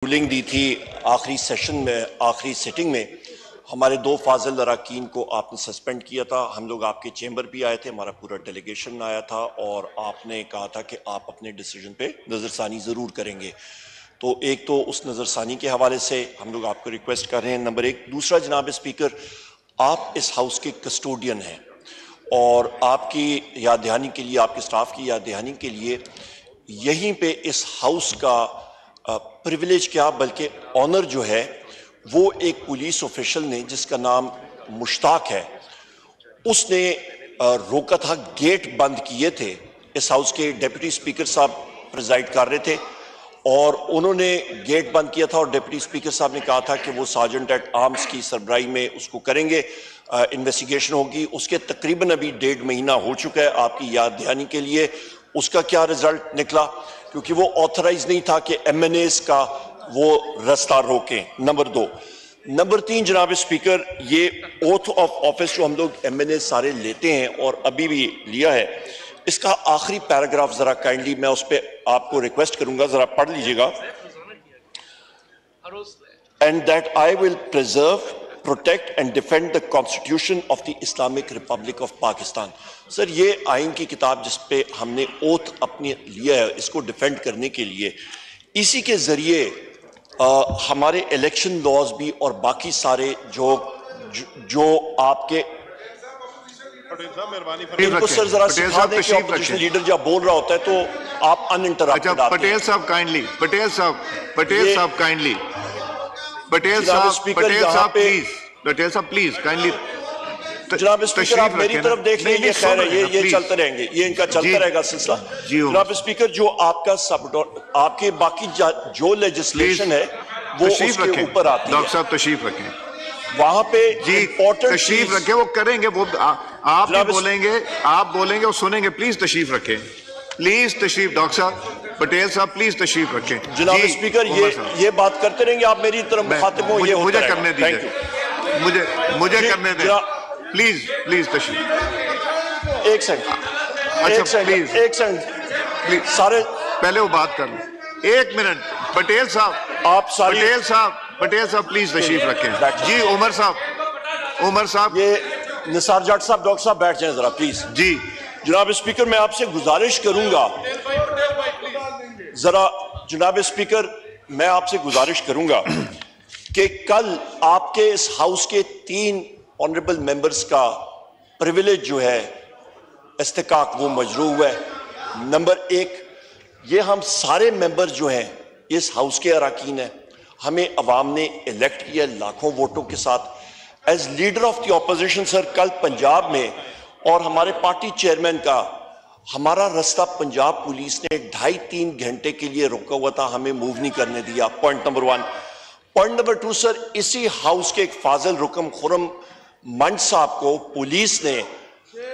Rolling دی تھی آخری session میں، آخری سیٹنگ میں ہمارے دو فاضل اراکین کو آپ نے سسپینڈ کیا تھا. ہم لوگ آپ کے چیمبر بھی آئے تھے، ہمارا پورا ڈیلیگیشن آیا تھا اور آپ نے کہا تھا کہ آپ اپنے ڈیسیجن پہ نظر ثانی ضرور کریں گے. تو ایک تو اس نظر ثانی کے حوالے سے ہم لوگ آپ کو ریکویسٹ کر رہے ہیں. نمبر ایک، دوسرا جناب اسپیکر، آپ اس ہاؤس کے کسٹوڈین ہیں اور آپ کی یاد دہانی کے لیے، آپ کے سٹاف کی یاد دہانی کے لیے یہیں پہ اس ہاؤس کا پریویلیج کیا بلکہ آنر جو ہے وہ ایک پولیس آفیشل نے جس کا نام مشتاق ہے، اس نے روکا تھا. گیٹ بند کیے تھے. اس ہاؤس کے ڈیپٹی اسپیکر صاحب پریزائڈ کر رہے تھے اور انہوں نے گیٹ بند کیا تھا اور ڈیپٹی اسپیکر صاحب نے کہا تھا کہ وہ سارجنٹ ایٹ آرمز کی سربراہی میں اس کو کریں گے، انویسٹیگیشن ہوگی. اس کے تقریباً ابھی 1.5 مہینہ ہو چکا ہے. آپ کی یاد دہانی کے لیے اس کا کیا رزلٹ نکلا؟ کیونکہ وہ آتھرائز نہیں تھا کہ ایم این ایز کا وہ رستہ روکیں. نمبر 2. نمبر 3 جناب اسپیکر، یہ اوتھ آف آفس جو ہم لوگ ایم این اے سارے لیتے ہیں اور ابھی بھی لیا ہے، اس کا آخری پیراگراف ذرا کائنڈلی میں اس پہ آپ کو ریکویسٹ کروں گا، ذرا پڑھ لیجئے گا. And that I will preserve, protect and defend the Constitution of the Islamic Republic of Pakistan. سر یہ آئین کی کتاب جس پہ ہم نے اوتھ اپنے لیا ہے، اس کو ڈیفینڈ کرنے کے لیے اسی کے ذریعے ہمارے الیکشن لاز بھی اور باقی سارے جو آپ کے ان کو سر ذرا سکھا دیں کہ اپوزیشن لیڈر جب بول رہا ہوتا ہے تو آپ ان انٹرپٹڈ آتے ہیں. پٹیل صاحب کائنڈلی، پٹیل صاحب کائنڈلی، پٹیل صاحب پلیز کائنڈلی. جناب اسپیکر آپ میری طرف دیکھ لیں، یہ خیر ہے، یہ چلتے رہیں گے، یہ ان کا چلتا رہے گا سلسلہ. جناب اسپیکر، جو آپ کا آپ کے باقی جو لیجسلیشن ہے وہ اس کے اوپر آتی ہے. ڈاکٹر صاحب تشریف رکھیں وہاں پہ امپورٹنٹ تشریف رکھیں، وہ کریں گے، وہ آپ بولیں گے وہ سنیں گے. پلیز تشریف رکھیں، پلیز تشریف. ڈاکٹر صاحب، پٹیل صاحب پلیز تشریف رکھیں. جناب اسپیکر یہ بات کرتے رہیں گے، آپ میری طرف مخاطب ہوں. مجھے کرنے دیجیے، مجھے کرنے دیں پلیز تشریف. ایک سیکنڈ پلیز سارے پہلے وہ بات کر لیں. 1 منٹ. پٹیل صاحب پلیز تشریف رکھیں. جی عمر صاحب یہ نثار جٹ صاحب، ڈاکٹر صاحب بیٹھ جائیں ذرا پلیز. جی جناب اسپیکر، میں آپ سے گزارش کروں گا ذرا، جناب اسپیکر میں آپ سے گزارش کروں گا کہ کل آپ کے اس ہاؤس کے 3 آنریبل ممبرز کا پریویلیج جو ہے استحقاق وہ مجروح ہوا ہے. نمبر 1، یہ ہم سارے ممبر جو ہیں اس ہاؤس کے اراکین ہیں، ہمیں عوام نے الیکٹ کیا لاکھوں ووٹوں کے ساتھ. As leader of the opposition sir, کل پنجاب میں اور ہمارے پارٹی چیئرمین کا ہمارا رستہ پنجاب پولیس نے 2.5-3 گھنٹے کے لیے روکا ہوا تھا، ہمیں موو نہیں کرنے دیا. Point number 1. پوائنٹ نمبر 2 سر، اسی ہاؤس کے ایک فاضل رکن خرم منڈ صاحب کو پولیس نے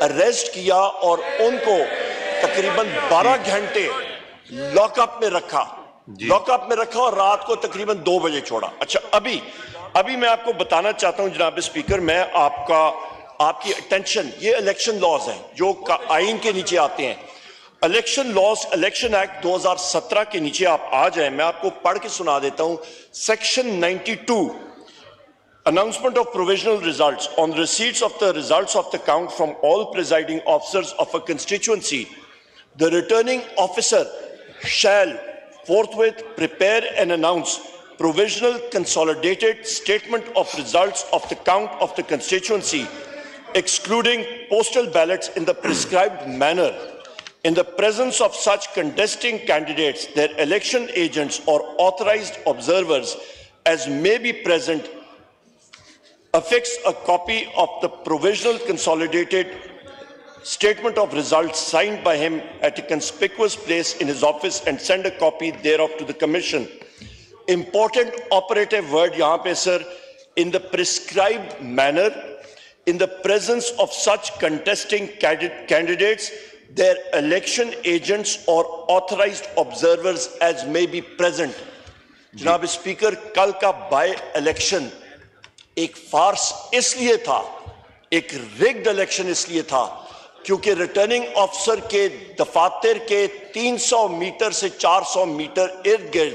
اریسٹ کیا اور ان کو تقریباً 12 گھنٹے لاک اپ میں رکھا اور رات کو تقریباً 2 بجے چھوڑا. اچھا، ابھی میں آپ کو بتانا چاہتا ہوں جناب اسپیکر، میں آپ کی اٹینشن، یہ الیکشن لاز ہیں جو آئین کے نیچے آتے ہیں. الیکشن لاز، الیکشن ایکٹ 2017 کے نیچے آپ آ جائیں، میں آپ کو پڑھ کے سنا دیتا ہوں. Section 92، announcement of provisional results. On receipts of the results of the count from all presiding officers of a constituency, the returning officer shall forthwith prepare and announce provisional consolidated statement of results of the count of the constituency, excluding postal ballots, in the prescribed manner, in the presence of such contesting candidates, their election agents or authorized observers as may be present. Affix a copy of the provisional consolidated statement of results signed by him at a conspicuous place in his office and send a copy thereof to the commission. Important operative word yahan pe sir, in the prescribed manner, in the presence of such contesting candidates, their election agents or authorized observers as may be present. Janab Speaker, kal ka by election ایک فارس اس لیے تھا، ایک ragged election اس لیے تھا کیونکہ returning officer کے دفاتر کے 300 میٹر سے 400 میٹر ارد گرد